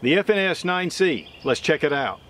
The FNS 9C. Let's check it out.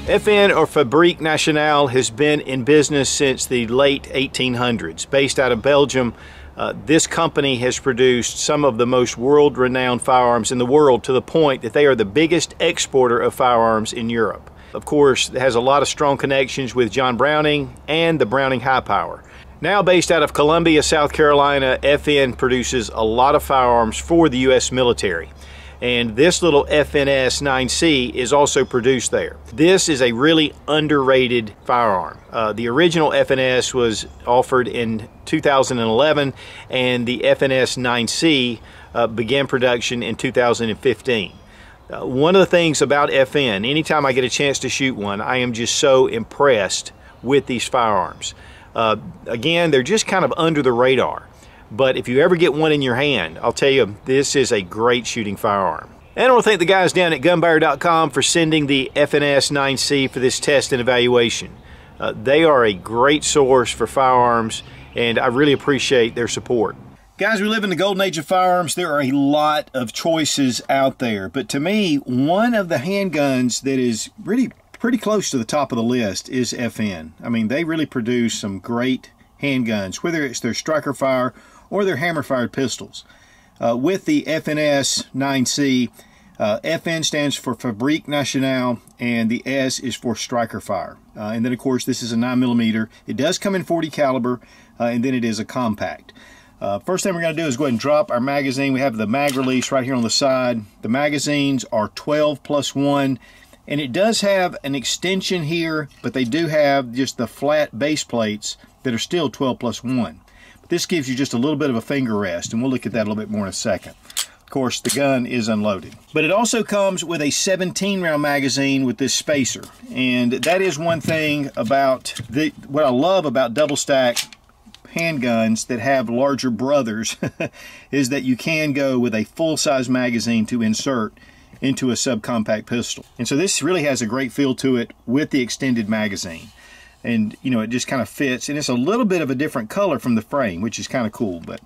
FN, or Fabrique Nationale, has been in business since the late 1800s. Based out of Belgium, this company has produced some of the most world-renowned firearms in the world, to the point that they are the biggest exporter of firearms in Europe. Of course, it has a lot of strong connections with John Browning and the Browning High Power. Now based out of Columbia, South Carolina, FN produces a lot of firearms for the U.S. military. And this little FNS 9C is also produced there. This is a really underrated firearm. The original FNS was offered in 2011, and the FNS 9C began production in 2015. One of the things about FN, anytime I get a chance to shoot one, I am just so impressed with these firearms. Again, they're just kind of under the radar. But if you ever get one in your hand, I'll tell you, this is a great shooting firearm. And I want to thank the guys down at GunBuyer.com for sending the FNS 9C for this test and evaluation. They are a great source for firearms, and I really appreciate their support. Guys, we live in the golden age of firearms. There are a lot of choices out there. But to me, one of the handguns that is really pretty close to the top of the list is FN. I mean, they really produce some great handguns, whether it's their striker fire or their hammer-fired pistols. With the FNS 9C, FN stands for Fabrique Nationale, and the S is for striker fire. And then, of course, this is a 9mm. It does come in 40 caliber, and then it is a compact. First thing we're going to do is go ahead and drop our magazine. We have the mag release right here on the side. The magazines are 12+1, and it does have an extension here, but they do have just the flat base plates that are still 12+1. This gives you just a little bit of a finger rest, and we'll look at that a little bit more in a second. Of course, the gun is unloaded. But it also comes with a 17-round magazine with this spacer. And that is one thing about what I love about double-stack handguns that have larger brothers is that you can go with a full-size magazine to insert into a subcompact pistol. And so this really has a great feel to it with the extended magazine. And you know, it just kind of fits, and it's a little bit of a different color from the frame, which is kind of cool. But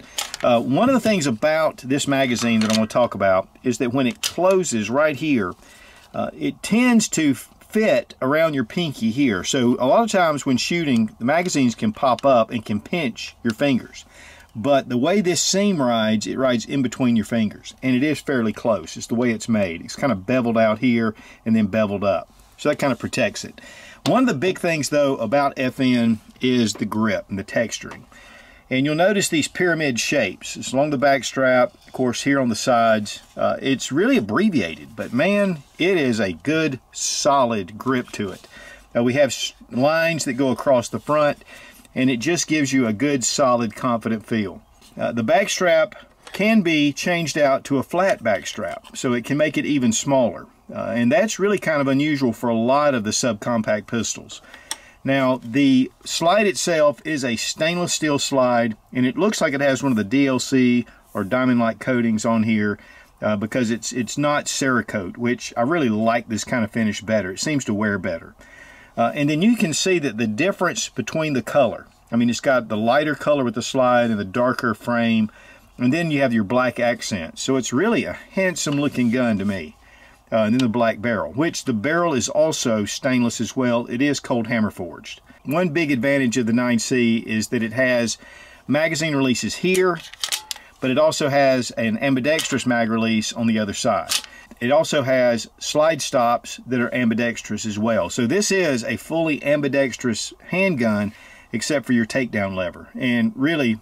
one of the things about this magazine that I want to talk about is that when it closes right here, it tends to fit around your pinky here. So a lot of times when shooting, the magazines can pop up and can pinch your fingers. But the way this seam rides, it rides in between your fingers, and it is fairly close. It's the way it's made. It's kind of beveled out here and then beveled up. So that kind of protects it. One of the big things, though, about FN is the grip and the texturing. And you'll notice these pyramid shapes. It's along the back strap, of course, here on the sides. It's really abbreviated, but man, it is a good, solid grip to it. We have lines that go across the front, and it just gives you a good, solid, confident feel. The back strap can be changed out to a flat back strap, so it can make it even smaller. And that's really kind of unusual for a lot of the subcompact pistols. Now, the slide itself is a stainless steel slide, and it looks like it has one of the DLC or diamond-like coatings on here because it's not Cerakote, which I really like this kind of finish better. It seems to wear better. And then you can see that the difference between the color. I mean, it's got the lighter color with the slide and the darker frame, and then you have your black accents. So it's really a handsome-looking gun to me. And then the black barrel, which the barrel is also stainless as well. It is cold hammer forged. One big advantage of the 9C is that it has magazine releases here, but it also has an ambidextrous mag release on the other side. It also has slide stops that are ambidextrous as well. So this is a fully ambidextrous handgun, except for your takedown lever. And really,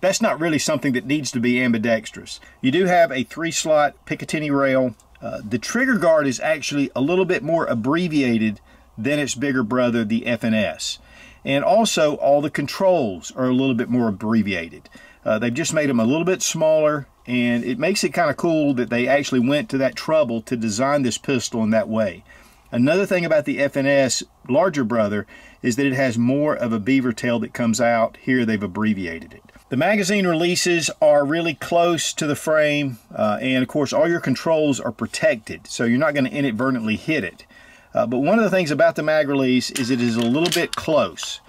that's not really something that needs to be ambidextrous. You do have a 3-slot Picatinny rail. The trigger guard is actually a little bit more abbreviated than its bigger brother, the FNS. And also, all the controls are a little bit more abbreviated. They've just made them a little bit smaller, and it makes it kind of cool that they actually went to that trouble to design this pistol in that way. Another thing about the FNS larger brother is that it has more of a beaver tail that comes out. Here they've abbreviated it. The magazine releases are really close to the frame, and of course all your controls are protected, so you're not going to inadvertently hit it. But one of the things about the mag release is it is a little bit close.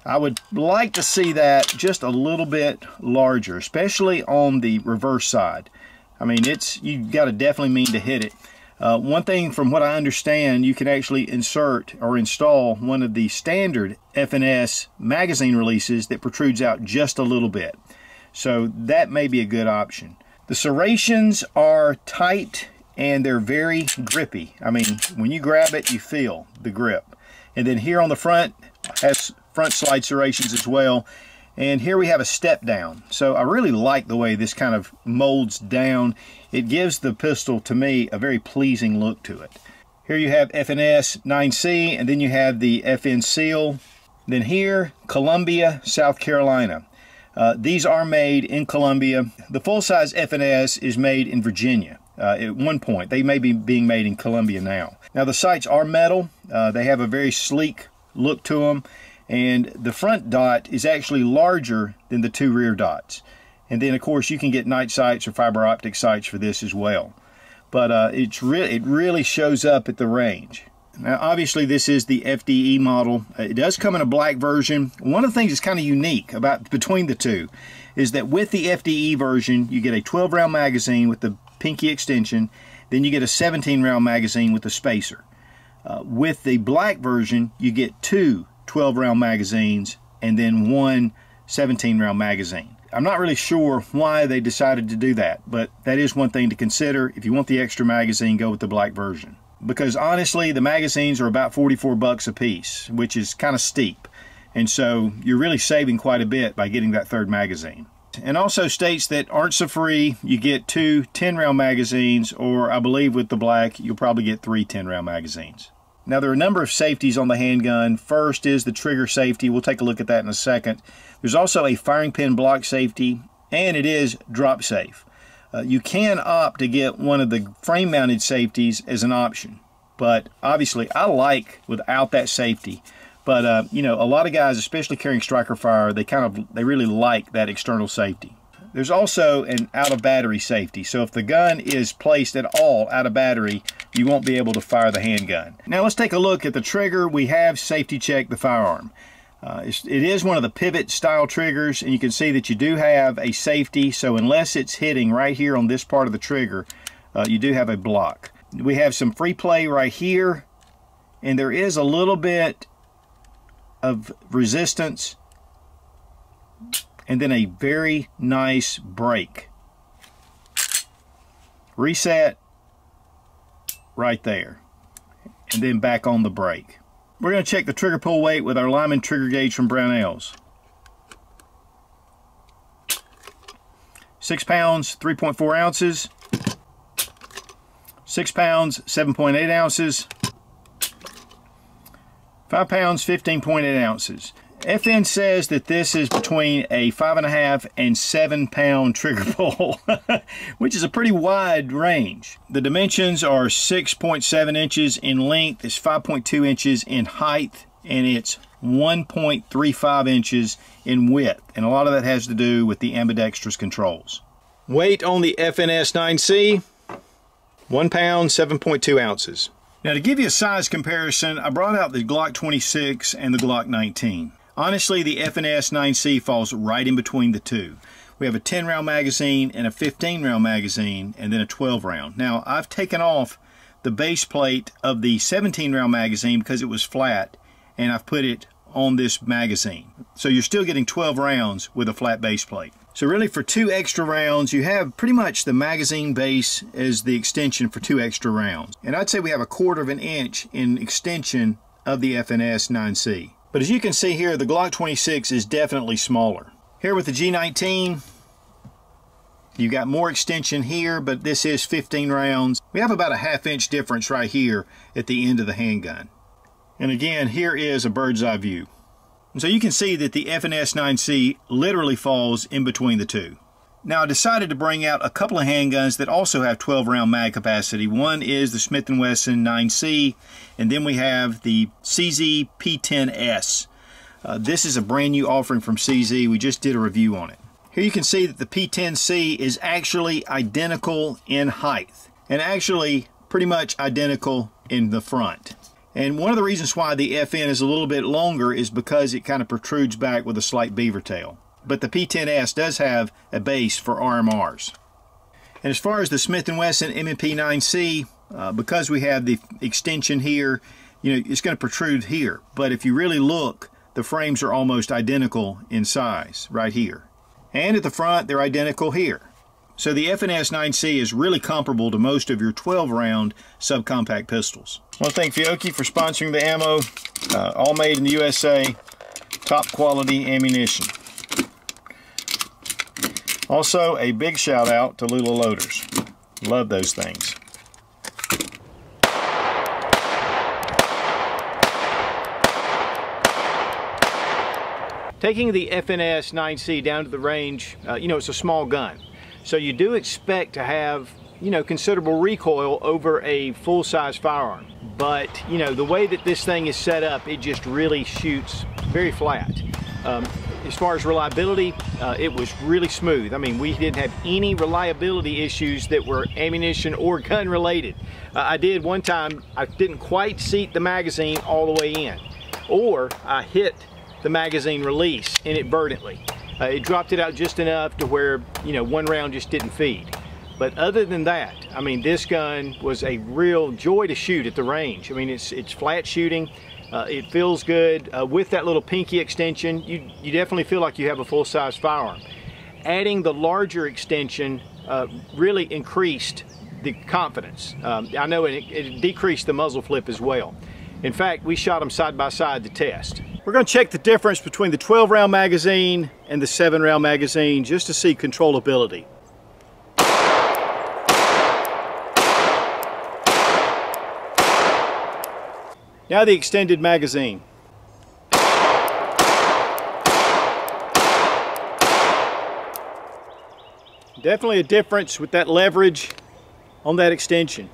I would like to see that just a little bit larger, especially on the reverse side. I mean, you've got to definitely mean to hit it. One thing from what I understand, you can actually insert or install one of the standard FNS magazine releases that protrudes out just a little bit. So that may be a good option. The serrations are tight and they're very grippy. I mean, when you grab it, you feel the grip. And then here on the front, has front slide serrations as well. And here we have a step down. So I really like the way this kind of molds down. It gives the pistol, to me, a very pleasing look to it. Here you have FNS 9C, and then you have the FN seal. Then here, Columbia, South Carolina. These are made in Columbia. The full-size FNS is made in Virginia. At one point, they may be being made in Columbia now. Now the sights are metal. They have a very sleek look to them. And the front dot is actually larger than the 2 rear dots. And then of course you can get night sights or fiber optic sights for this as well. But it really shows up at the range. Now obviously this is the FDE model. It does come in a black version. One of the things that's kind of unique about between the two is that with the FDE version you get a 12-round magazine with the pinky extension, then you get a 17-round magazine with the spacer. With the black version you get 2 12-round magazines and then 1 17-round magazine. I'm not really sure why they decided to do that, but that is one thing to consider. If you want the extra magazine, go with the black version. Because honestly, the magazines are about 44 bucks a piece, which is kind of steep. And so you're really saving quite a bit by getting that 3rd magazine. And also states that aren't so free, you get 2 10-round magazines, or I believe with the black, you'll probably get 3 10-round magazines. Now there are a number of safeties on the handgun. First is the trigger safety. We'll take a look at that in a second. There's also a firing pin block safety, and it is drop safe. You can opt to get one of the frame mounted safeties as an option, but obviously I like without that safety. But you know, a lot of guys, especially carrying striker fire, they really like that external safety. There's also an out of battery safety. So if the gun is placed at all out of battery, you won't be able to fire the handgun. Now let's take a look at the trigger. We have safety checked the firearm. It is one of the pivot style triggers, and you can see that you do have a safety. So unless it's hitting right here on this part of the trigger, you do have a block. We have some free play right here, and there is a little bit of resistance, and then a very nice break. Reset right there, and then back on the brake. We're going to check the trigger pull weight with our Lyman trigger gauge from Brownells. 6 pounds, 3.4 ounces. 6 pounds, 7.8 ounces. 5 pounds, 15.8 ounces. FN says that this is between a 5.5 and 7 pound trigger pull, which is a pretty wide range. The dimensions are 6.7 inches in length, it's 5.2 inches in height, and it's 1.35 inches in width. And a lot of that has to do with the ambidextrous controls. Weight on the FNS 9C, 1 pound, 7.2 ounces. Now to give you a size comparison, I brought out the Glock 26 and the Glock 19. Honestly, the FNS 9C falls right in between the two. We have a 10-round magazine and a 15-round magazine, and then a 12-round. Now, I've taken off the base plate of the 17-round magazine because it was flat, and I've put it on this magazine. So you're still getting 12 rounds with a flat base plate. So really for 2 extra rounds, you have pretty much the magazine base as the extension for 2 extra rounds. And I'd say we have a 1/4 inch in extension of the FNS 9C. But as you can see here, the Glock 26 is definitely smaller. Here with the G19, you've got more extension here, but this is 15 rounds. We have about a 1/2 inch difference right here at the end of the handgun. And again, here is a bird's eye view. And so you can see that the FNS 9C literally falls in between the two. Now I decided to bring out a couple of handguns that also have 12 round mag capacity. One is the Smith & Wesson 9C, and then we have the CZ P10S. This is a brand new offering from CZ. We just did a review on it. Here you can see that the P10C is actually identical in height, and actually pretty much identical in the front. And one of the reasons why the FN is a little bit longer is because it kind of protrudes back with a slight beaver tail. But the P10S does have a base for RMRs. And as far as the Smith & Wesson M&P 9C, because we have the extension here, it's going to protrude here. But if you really look, the frames are almost identical in size right here. And at the front, they're identical here. So the FNS 9C is really comparable to most of your 12 round subcompact pistols. I want to thank Fiocchi for sponsoring the ammo. All made in the USA, top quality ammunition. Also, a big shout out to Lula Loaders. Love those things. Taking the FNS 9C down to the range, it's a small gun. So you do expect to have, considerable recoil over a full-size firearm. But, the way that this thing is set up, it just really shoots very flat. As far as reliability, it was really smooth. I mean, we didn't have any reliability issues that were ammunition or gun related. I did one time, I didn't quite seat the magazine all the way in, or I hit the magazine release inadvertently. It dropped it out just enough to where, one round just didn't feed. But other than that, I mean, this gun was a real joy to shoot at the range. I mean, it's flat shooting. It feels good. With that little pinky extension, you definitely feel like you have a full-size firearm. Adding the larger extension really increased the confidence. I know it decreased the muzzle flip as well. In fact, we shot them side by side to test. We're going to check the difference between the 12 round magazine and the 7 round magazine just to see controllability. Now the extended magazine. Definitely a difference with that leverage on that extension.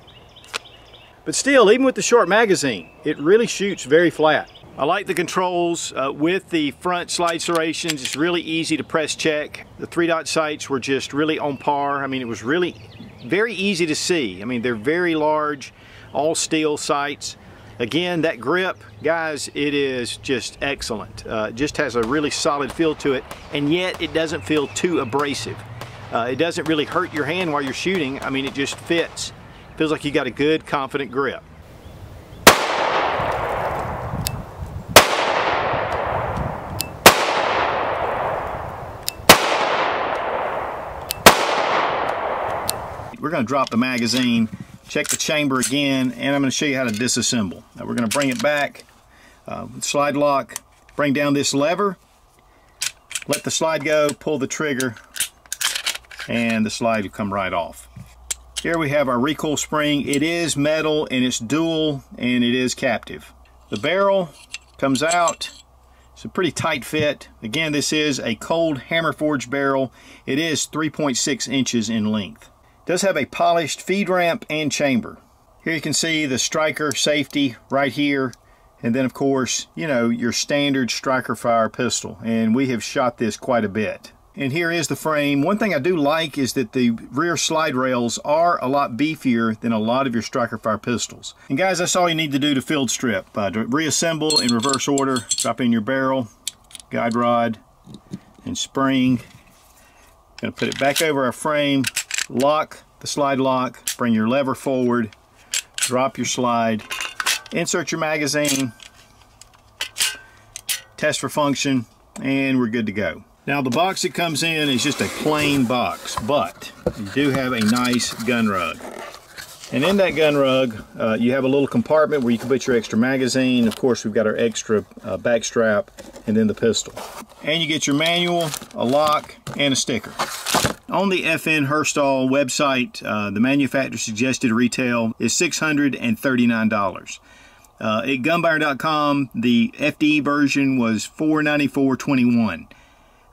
But still, even with the short magazine, it really shoots very flat. I like the controls with the front slide serrations. It's really easy to press check. The 3-dot sights were just really on par. I mean, it was really very easy to see. I mean, they're very large, all steel sights. Again, that grip, guys, it is just excellent. It just has a really solid feel to it, and yet it doesn't feel too abrasive. It doesn't really hurt your hand while you're shooting. I mean, it just fits. Feels like you got a good, confident grip. We're going to drop the magazine, check the chamber again, and I'm going to show you how to disassemble. Now we're going to bring it back, slide lock, bring down this lever, let the slide go, pull the trigger, and the slide will come right off. Here we have our recoil spring. It is metal and it's dual and it is captive. The barrel comes out. It's a pretty tight fit. Again, this is a cold hammer forged barrel. It is 3.6 inches in length. It does have a polished feed ramp and chamber. Here you can see the striker safety right here. And then of course, your standard striker fire pistol. And we have shot this quite a bit. And here is the frame. One thing I do like is that the rear slide rails are a lot beefier than a lot of your striker fire pistols. And guys, that's all you need to do to field strip. To reassemble in reverse order, drop in your barrel, guide rod, and spring. Gonna put it back over our frame, lock the slide lock, bring your lever forward, drop your slide, insert your magazine, test for function, and we're good to go. Now the box it comes in is just a plain box, but you do have a nice gun rug. And in that gun rug, you have a little compartment where you can put your extra magazine. Of course, we've got our extra back strap and then the pistol. And you get your manual, a lock, and a sticker. On the FN Herstall website, the manufacturer suggested retail is $639. At GunBuyer.com, the FDE version was $494.21.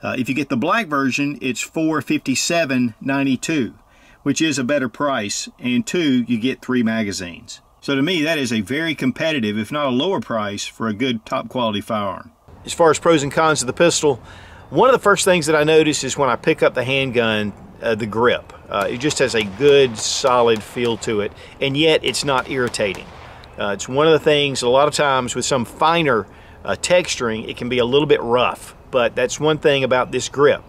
If you get the black version, it's $457.92, which is a better price, and 2, you get 3 magazines. So to me, that is a very competitive, if not a lower price, for a good top quality firearm. As far as pros and cons of the pistol, one of the first things that I notice is when I pick up the handgun, the grip. It just has a good, solid feel to it, and yet it's not irritating. It's one of the things, a lot of times with some finer texturing, it can be a little bit rough, but that's one thing about this grip.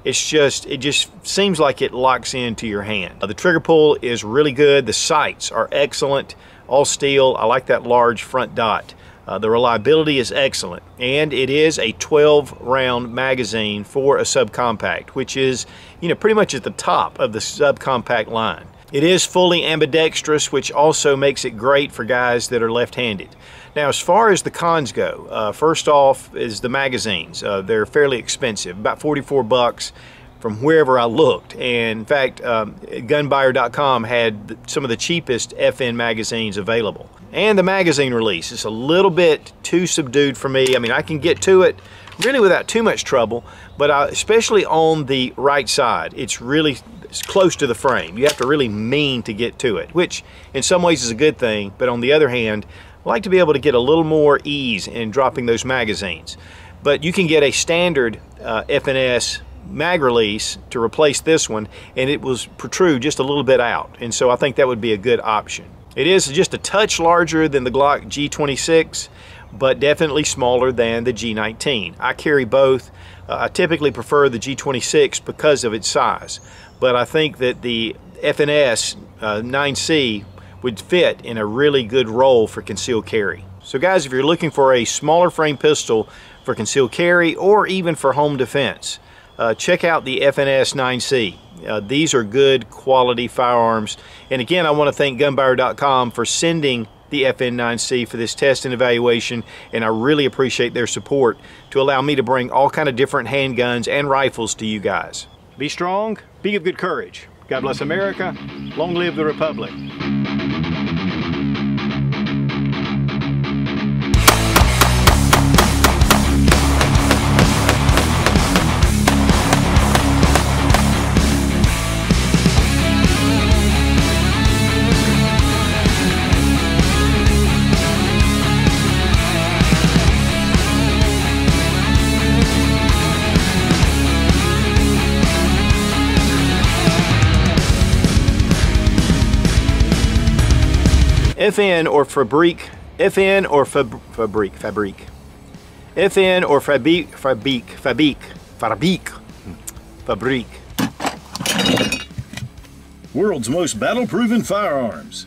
It just seems like it locks into your hand. The trigger pull is really good. The sights are excellent, all steel. I like that large front dot. The reliability is excellent, and it is a 12-round magazine for a subcompact, which is, pretty much at the top of the subcompact line. It is fully ambidextrous, which also makes it great for guys that are left-handed. Now, as far as the cons go, first off is the magazines. They're fairly expensive, about 44 bucks from wherever I looked. And in fact, GunBuyer.com had some of the cheapest FN magazines available. And the magazine release is a little bit too subdued for me. I mean, I can get to it really without too much trouble, but especially on the right side, it's close to the frame. You have to really mean to get to it, which in some ways is a good thing, but on the other hand, I like to be able to get a little more ease in dropping those magazines. But you can get a standard FNS mag release to replace this one, and it will protrude just a little bit out, and so I think that would be a good option. It is just a touch larger than the Glock G26, but definitely smaller than the G19. I carry both. I typically prefer the G26 because of its size, but I think that the FNS 9C would fit in a really good role for concealed carry. So guys, if you're looking for a smaller frame pistol for concealed carry or even for home defense, check out the FNS 9C. These are good quality firearms. And again, I want to thank GunBuyer.com for sending the FN9C for this test and evaluation, and I really appreciate their support to allow me to bring all kind of different handguns and rifles to you guys. Be strong, be of good courage. God bless America. Long live the Republic. FN or Fabrique, FN or Fabrique, FN or Fabrique. World's most battle-proven firearms.